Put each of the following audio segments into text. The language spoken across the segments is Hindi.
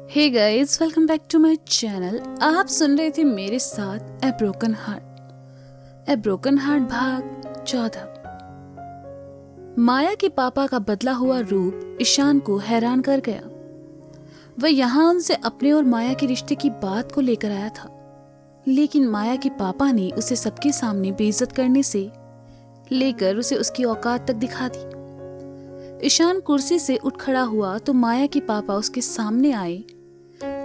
Hey guys, welcome back to my channel. आप सुन रहे थे मेरे साथ ए ब्रोकन हार्ट भाग 14। माया के पापा का बदला हुआ रूप ईशान को हैरान कर गया। वह यहाँ उनसे अपने और माया के रिश्ते की बात को लेकर आया था, लेकिन माया के पापा ने उसे सबके सामने बेइज्जत करने से लेकर उसे उसकी औकात तक दिखा दी। ईशान कुर्सी से उठ खड़ा हुआ तो माया के पापा उसके सामने आए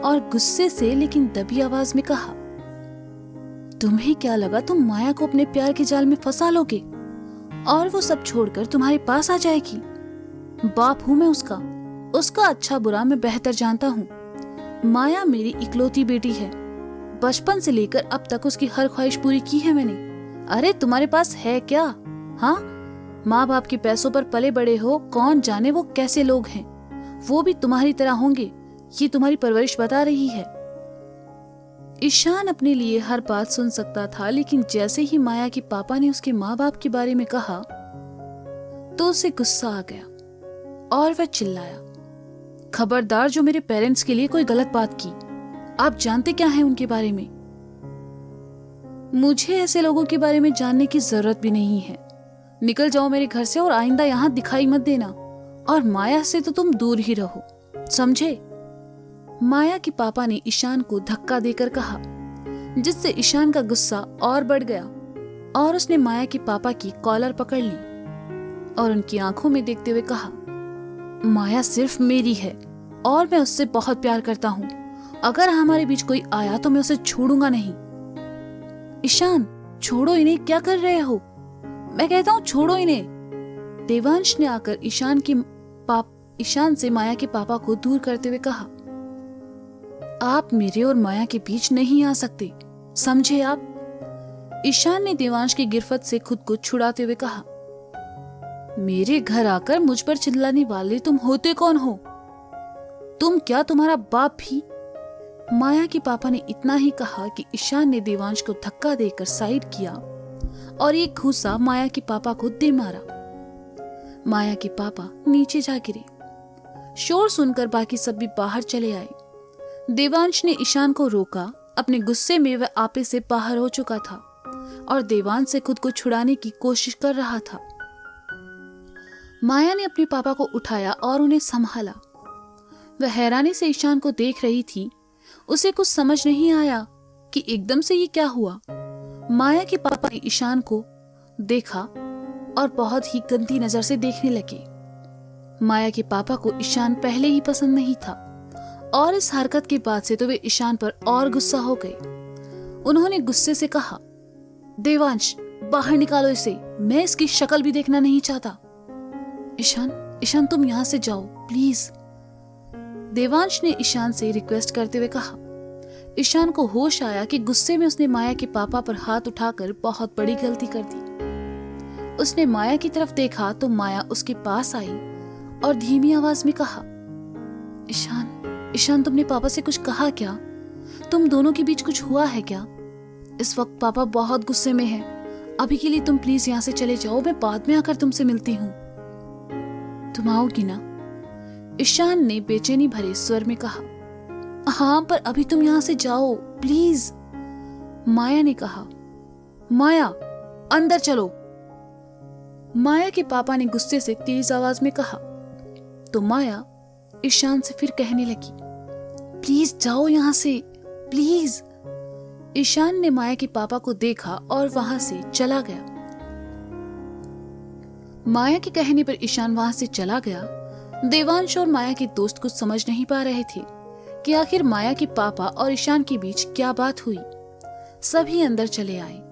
और गुस्से से लेकिन दबी आवाज में कहा, तुम्हें क्या लगा तुम माया को अपने प्यार के जाल में फंसा लोगे और वो सब छोड़कर तुम्हारे पास आ जाएगी? बाप हूं मैं उसका अच्छा बुरा मैं बेहतर जानता हूँ। माया मेरी इकलौती बेटी है। बचपन से लेकर अब तक उसकी हर ख्वाहिश पूरी की है मैंने। अरे तुम्हारे पास है क्या? हाँ, माँ बाप के पैसों पर पले बड़े हो, कौन जाने वो कैसे लोग हैं। वो भी तुम्हारी तरह होंगे, ये तुम्हारी परवरिश बता रही है। ईशान अपने लिए हर बात सुन सकता था, लेकिन जैसे ही माया के पापा ने उसके माँ बाप के बारे में कहा तो उसे गुस्सा आ गया और वह चिल्लाया, खबरदार जो मेरे पेरेंट्स के लिए कोई गलत बात की। आप जानते क्या है उनके बारे में? मुझे ऐसे लोगों के बारे में जानने की जरूरत भी नहीं है। निकल जाओ मेरे घर से और आइंदा यहाँ दिखाई मत देना, और माया से तो तुम दूर ही रहो, समझे? माया के पापा ने ईशान को धक्का देकर कहा, जिससे ईशान का गुस्सा और बढ़ गया और उसने माया के पापा की कॉलर पकड़ ली और उनकी आंखों में देखते हुए कहा, माया सिर्फ मेरी है और मैं उससे बहुत प्यार करता हूँ। अगर हमारे बीच कोई आया तो मैं उसे छोड़ूंगा नहीं। ईशान, छोड़ो इन्हें, क्या कर रहे हो? मैं कहता हूँ छोड़ो इन्हें। देवांश ने आकर ईशान से माया के पापा को दूर करते हुए कहा, आप मेरे और माया के बीच नहीं आ सकते, समझे आप? ईशान ने देवांश की गिरफ्त से खुद को छुड़ाते हुए कहा, मेरे घर आकर मुझ पर चिल्लाने वाले तुम होते कौन हो? तुम क्या तुम्हारा बाप भी? माया के पापा ने इतना ही कहा कि ईशान ने देवांश को धक्का देकर साइड किया और एक घूसा माया के पापा को दे मारा। माया के पापा नीचे जा गिरे। शोर सुनकर बाकी सब भी बाहर चले आए। देवांश ने ईशान को रोका। अपने गुस्से में वह आपे से बाहर हो चुका था और देवांश से खुद को छुड़ाने की कोशिश कर रहा था। माया ने अपने पापा को उठाया और उन्हें संभाला। वह हैरानी से ईशान को देख रही थी। उसे कुछ समझ नहीं आया कि एकदम से ये क्या हुआ। माया के पापा ने ईशान को देखा और बहुत ही गंदी नजर से देखने लगे। माया के पापा को ईशान पहले ही पसंद नहीं था और इस हरकत के बाद से तो वे ईशान पर और गुस्सा हो गए। उन्होंने गुस्से से कहा, देवांश, बाहर निकालो इसे, मैं इसकी शक्ल भी देखना नहीं चाहता। ईशान तुम यहां से जाओ प्लीज, देवांश ने ईशान से रिक्वेस्ट करते हुए कहा। ईशान को होश आया कि गुस्से में उसने माया के पापा पर हाथ उठाकर बहुत बड़ी गलती कर दी। उसने माया की तरफ देखा तो माया उसके पास आई और धीमी आवाज में कहा, ईशान, तुमने पापा से कुछ कहा क्या? तुम दोनों के बीच कुछ हुआ है क्या? इस वक्त पापा बहुत गुस्से में हैं। अभी के लिए तुम प्लीज यहाँ से चले जाओ, मैं बाद में आकर तुमसे मिलती हूँ। तुम आओगी ना? ईशान ने बेचैनी भरे स्वर में कहा। हाँ, पर अभी तुम यहाँ से जाओ प्लीज, माया ने कहा। माया, अंदर चलो, माया के पापा ने गुस्से से तेज आवाज में कहा। तो माया ईशान से फिर कहने लगी, प्लीज जाओ यहाँ से, प्लीज। ईशान ने माया के पापा को देखा और वहां से चला गया। माया के कहने पर ईशान वहां से चला गया। देवांश और माया के दोस्त कुछ समझ नहीं पा रहे थे कि आखिर माया के पापा और ईशान के बीच क्या बात हुई। सभी अंदर चले आए।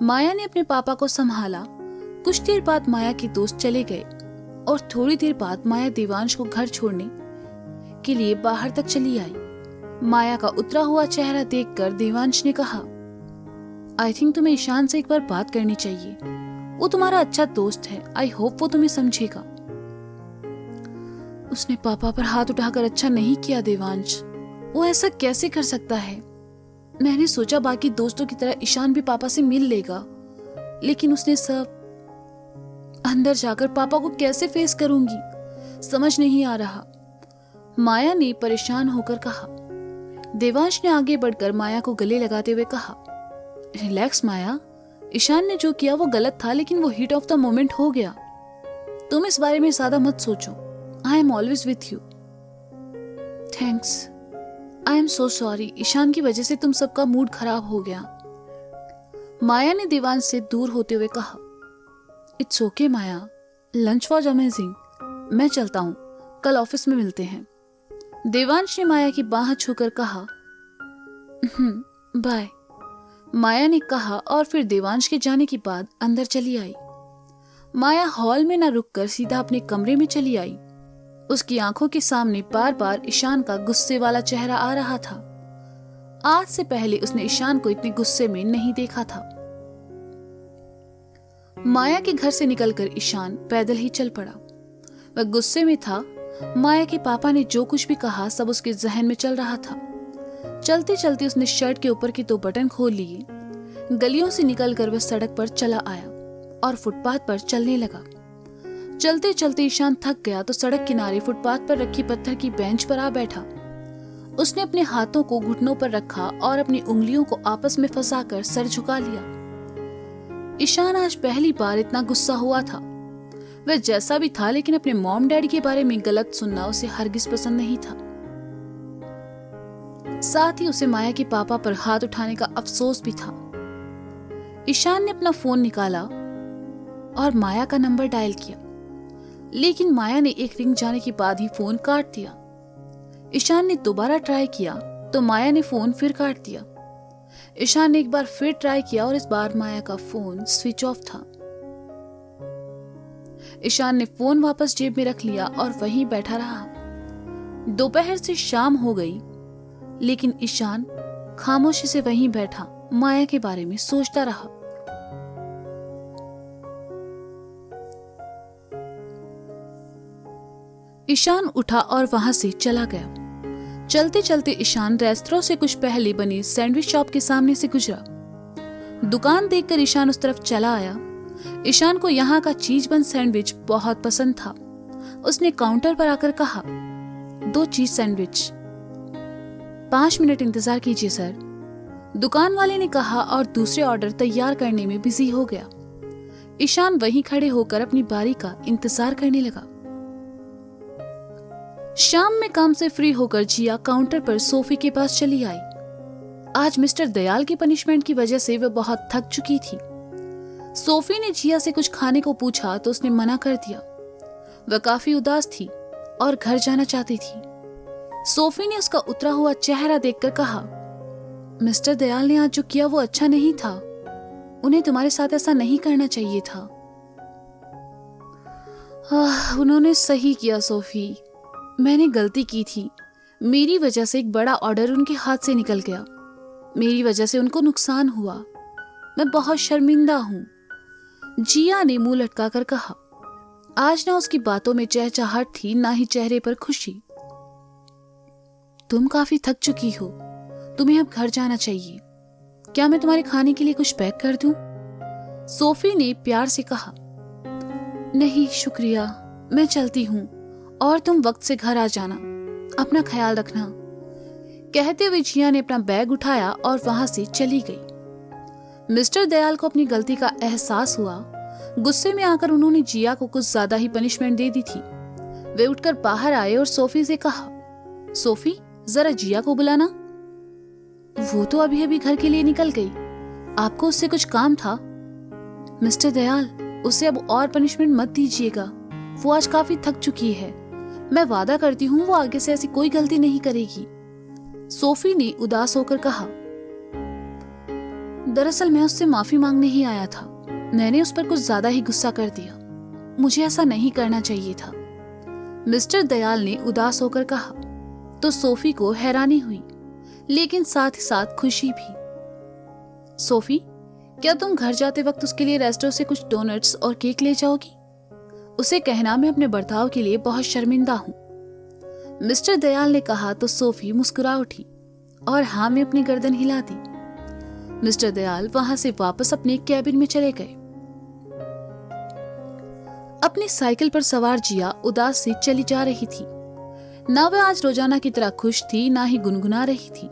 माया ने अपने पापा को संभाला। कुछ देर बाद माया के दोस्त चले गए और थोड़ी देर बाद माया देवांश को घर छोड़ने के लिए बाहर तक चली आई। माया का उतरा हुआ चेहरा देखकर देवांश ने कहा, आई थिंक तुम्हें ईशान से एक बार बात करनी चाहिए। वो तुम्हारा अच्छा दोस्त है, आई होप वो तुम्हें समझेगा। उसने पापा पर हाथ उठाकर अच्छा नहीं किया देवांश, वो ऐसा कैसे कर सकता है? मैंने सोचा बाकी दोस्तों की तरह ईशान भी पापा से मिल लेगा, लेकिन उसने सब अंदर जाकर पापा को कैसे फेस करूंगी, समझ नहीं आ रहा। माया ने परेशान होकर कहा। देवांश ने आगे बढ़कर माया को गले लगाते हुए कहा, रिलैक्स माया, ईशान ने जो किया वो गलत था, लेकिन वो हीट ऑफ द मोमेंट हो गया। तुम इस बारे में ज्यादा मत सोचो। I am always with you. Thanks. I am so sorry, Ishaan की वजह से तुम सबका मूड खराब हो गया। माया ने देवांश से दूर होते हुए कहा, it's okay Maya, lunch was amazing. मैं चलता हूं, कल ऑफिस में मिलते हैं। देवांश ने माया की बाह छूकर कहा, बाय। माया ने कहा और फिर देवांश के जाने के बाद अंदर चली आई। माया हॉल में न रुककर सीधा अपने कमरे में चली आई। उसकी आंखों के सामने बार बार ईशान का गुस्से वाला चेहरा आ रहा था। आज से पहले उसने ईशान को इतने गुस्से में नहीं देखा था। माया के घर से निकलकर ईशान पैदल ही चल पड़ा। वह गुस्से में था। माया के पापा ने जो कुछ भी कहा सब उसके जहन में चल रहा था। चलते चलते उसने शर्ट के ऊपर के 2 बटन खोल लिए। गलियों से निकलकर वह सड़क पर चला आया और फुटपाथ पर चलने लगा। चलते चलते ईशान थक गया तो सड़क किनारे फुटपाथ पर रखी पत्थर की बेंच पर आ बैठा। उसने अपने हाथों को घुटनों पर रखा और अपनी उंगलियों को आपस में फंसाकर सर झुका लिया। ईशान आज पहली बार इतना गुस्सा हुआ था। वह जैसा भी था, लेकिन अपने मॉम डैडी के बारे में गलत सुनना उसे हरगिज पसंद नहीं था। साथ ही उसे माया के पापा पर हाथ उठाने का अफसोस भी था। ईशान ने अपना फोन निकाला और माया का नंबर डायल किया, लेकिन माया ने एक रिंग जाने के बाद ही फोन काट दिया। ईशान ने दोबारा ट्राई किया तो माया ने फोन फिर काट दिया। ईशान ने एक बार फिर ट्राई किया और इस बार माया का फोन स्विच ऑफ था। ईशान ने फोन वापस जेब में रख लिया और वहीं बैठा रहा। दोपहर से शाम हो गई, लेकिन ईशान खामोशी से वहीं बैठा माया के बारे में सोचता रहा। ईशान उठा और वहां से चला गया। चलते चलते ईशान रेस्तरां से कुछ पहले बनी सैंडविच शॉप के सामने से गुजरा। दुकान देखकर ईशान उस तरफ चला आया। ईशान को यहाँ का चीज बन सैंडविच बहुत पसंद था। उसने काउंटर पर आकर कहा, 2 चीज सैंडविच। 5 मिनट इंतजार कीजिए सर, दुकान वाले ने कहा और दूसरे ऑर्डर तैयार करने में बिजी हो गया। ईशान वहीं खड़े होकर अपनी बारी का इंतजार करने लगा। शाम में काम से फ्री होकर जिया काउंटर पर सोफी के पास चली आई। आज मिस्टर दयाल की पनिशमेंट की वजह से वह बहुत थक चुकी थी। सोफी ने जिया से कुछ खाने को पूछा तो उसने मना कर दिया। वह काफी उदास थी और घर जाना चाहती थी। सोफी ने उसका उतरा हुआ चेहरा देखकर कहा, मिस्टर दयाल ने आज जो किया वो अच्छा नहीं था। उन्हें तुम्हारे साथ ऐसा नहीं करना चाहिए था। उन्होंने सही किया सोफी, मैंने गलती की थी। मेरी वजह से एक बड़ा ऑर्डर उनके हाथ से निकल गया। मेरी वजह से उनको नुकसान हुआ। मैं बहुत शर्मिंदा हूं। जिया ने मुंह लटकाकर कहा। आज ना उसकी बातों में चहचहाहट थी, ना ही चेहरे पर खुशी। तुम काफी थक चुकी हो, तुम्हें अब घर जाना चाहिए। क्या मैं तुम्हारे खाने के लिए कुछ पैक कर दूं? सोफी ने प्यार से कहा। नहीं शुक्रिया, मैं चलती हूं और तुम वक्त से घर आ जाना। अपना ख्याल रखना। कहते हुए जिया ने अपना बैग उठाया और वहां से चली गई। मिस्टर दयाल को अपनी गलती का एहसास हुआ। गुस्से में आकर उन्होंने जिया को कुछ ज्यादा ही पनिशमेंट दे दी थी। वे उठकर बाहर आए और सोफी से कहा, सोफी जरा जिया को बुलाना। वो तो अभी अभी घर के लिए निकल गई, आपको उससे कुछ काम था? मिस्टर दयाल, उसे अब और पनिशमेंट मत दीजिएगा। वो आज काफी थक चुकी है। मैं वादा करती हूँ वो आगे से ऐसी कोई गलती नहीं करेगी। सोफी ने उदास होकर कहा। दरअसल मैं उससे माफी मांगने ही आया था। मैंने उस पर कुछ ज्यादा ही गुस्सा कर दिया। मुझे ऐसा नहीं करना चाहिए था। मिस्टर दयाल ने उदास होकर कहा। तो सोफी को हैरानी हुई, लेकिन साथ ही साथ खुशी भी। सोफी, क्या तुम घर जाते वक्त उसके लिए रेस्टोरेंट से कुछ डोनट्स और केक ले जाओगी? उसे कहना मैं अपने बर्ताव के लिए बहुत शर्मिंदा हूं। मिस्टर दयाल ने कहा तो सोफी मुस्कुरा उठी और हाँ में अपनी गर्दन हिला दी। मिस्टर दयाल वहां से वापस अपने कैबिन में चले गए। अपनी साइकिल पर सवार जिया उदास से चली जा रही थी। ना वह आज रोजाना की तरह खुश थी, ना ही गुनगुना रही थी।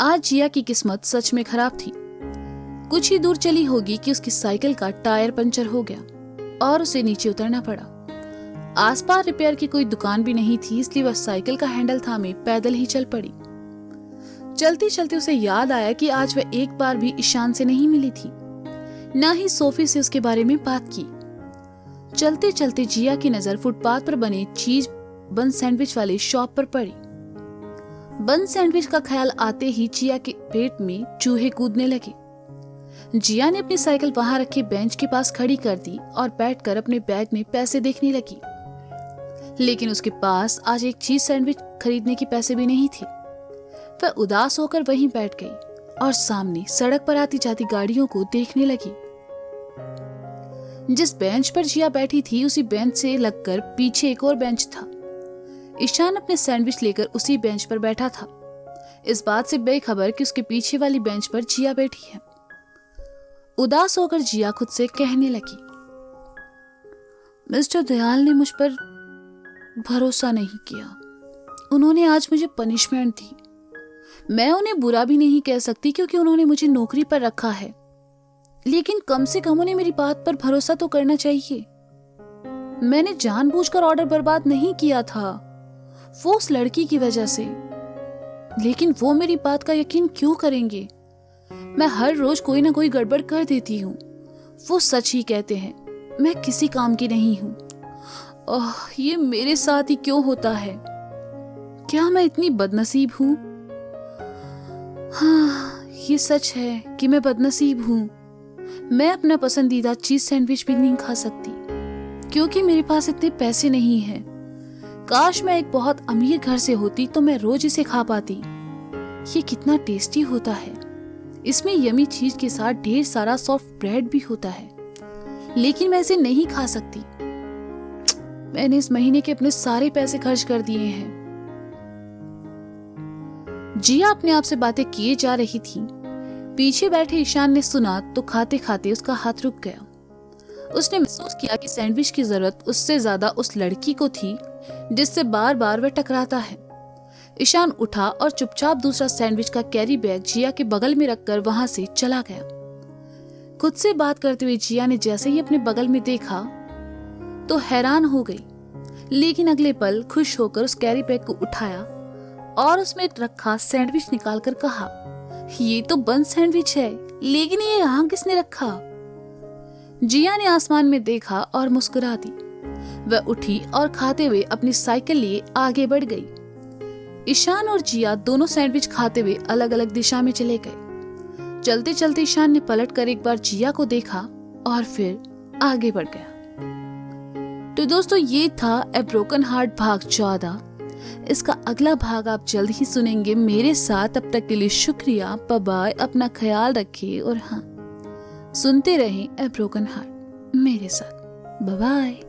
आज जिया की किस्मत सच में खराब थी। कुछ ही दूर चली होगी कि उसकी साइकिल का टायर पंचर हो गया और उसे नीचे उतरना पड़ा। आसपास रिपेयर की कोई दुकान भी नहीं थी, इसलिए वह साइकिल का हैंडल थामे पैदल ही चल पड़ी। चलते चलते उसे याद आया कि आज वह एक बार भी ईशान से नहीं मिली थी, ना ही सोफी से उसके बारे में बात की। चलते चलते जिया की नजर फुटपाथ पर बने चीज बन सैंडविच वाले शॉप पर पड़ी। बन सैंडविच का ख्याल आते ही जिया के पेट में चूहे कूदने लगे। जिया ने अपनी साइकिल वहां रखे बेंच के पास खड़ी कर दी और बैठकर अपने बैग में पैसे देखने लगी, लेकिन उसके पास आज एक चीज सैंडविच खरीदने के पैसे भी नहीं थे। वह उदास होकर वहीं बैठ गई और सामने सड़क पर आती जाती गाड़ियों को देखने लगी। जिस बेंच पर जिया बैठी थी उसी बेंच से लगकर पीछे एक और बेंच था। ईशान अपने सैंडविच लेकर उसी बेंच पर बैठा था, इस बात से बेखबर कि उसके पीछे वाली बेंच पर जिया बैठी है। उदास होकर जिया खुद से कहने लगी, मिस्टर दयाल ने मुझ पर भरोसा नहीं किया। उन्होंने आज मुझे पनिशमेंट दी। मैं उन्हें बुरा भी नहीं कह सकती क्योंकि उन्होंने मुझे नौकरी पर रखा है, लेकिन कम से कम उन्हें मेरी बात पर भरोसा तो करना चाहिए। मैंने जानबूझकर ऑर्डर बर्बाद नहीं किया था, वो उस लड़की की वजह से। लेकिन वो मेरी बात का यकीन क्यों करेंगे? मैं हर रोज कोई ना कोई गड़बड़ कर देती हूँ। वो सच ही कहते हैं, मैं किसी काम की नहीं हूँ। ओह, ये मेरे साथ ही क्यों होता है? क्या मैं इतनी बदनसीब हूँ? हाँ, ये सच है कि मैं बदनसीब हूँ। मैं अपना पसंदीदा चीज सैंडविच भी नहीं खा सकती क्योंकि मेरे पास इतने पैसे नहीं हैं। काश मैं एक बहुत अमीर घर से होती तो मैं रोज इसे खा पाती। ये कितना टेस्टी होता है। इसमें यमी चीज के साथ ढेर सारा सॉफ्ट ब्रेड भी होता है, लेकिन मैं इसे नहीं खा सकती। मैंने इस महीने के अपने सारे पैसे खर्च कर दिए हैं। जिया अपने आप से बातें किए जा रही थी। पीछे बैठे ईशान ने सुना तो खाते खाते उसका हाथ रुक गया। उसने महसूस किया कि सैंडविच की जरूरत उससे ज्यादा उस लड़की को थी जिससे बार बार वह टकराता है। ईशान उठा और चुपचाप दूसरा सैंडविच का कैरी बैग जिया के बगल में रखकर वहां से चला गया। खुद से बात करते हुए जिया ने जैसे ही अपने बगल में देखा तो हैरान हो गई, लेकिन अगले पल खुश होकर उस कैरी बैग को उठाया और उसमें रखा सैंडविच निकालकर कहा, ये तो बन सैंडविच है, लेकिन ये यहाँ किसने रखा? जिया ने आसमान में देखा और मुस्कुरा दी। वह उठी और खाते हुए अपनी साइकिल लिए आगे बढ़ गई। ईशान और जिया दोनों सैंडविच खाते हुए अलग अलग दिशा में चले गए। चलते चलते ईशान ने पलटकर एक बार जिया को देखा और फिर आगे बढ़ गया। तो दोस्तों, ये था ए ब्रोकन हार्ट भाग 14। इसका अगला भाग आप जल्द ही सुनेंगे मेरे साथ। तब तक के लिए शुक्रिया, बाय बाय, अपना ख्याल रखिए और हाँ, सुनते रहें ए ब्रोकन हार्ट मेरे साथ। Bye bye.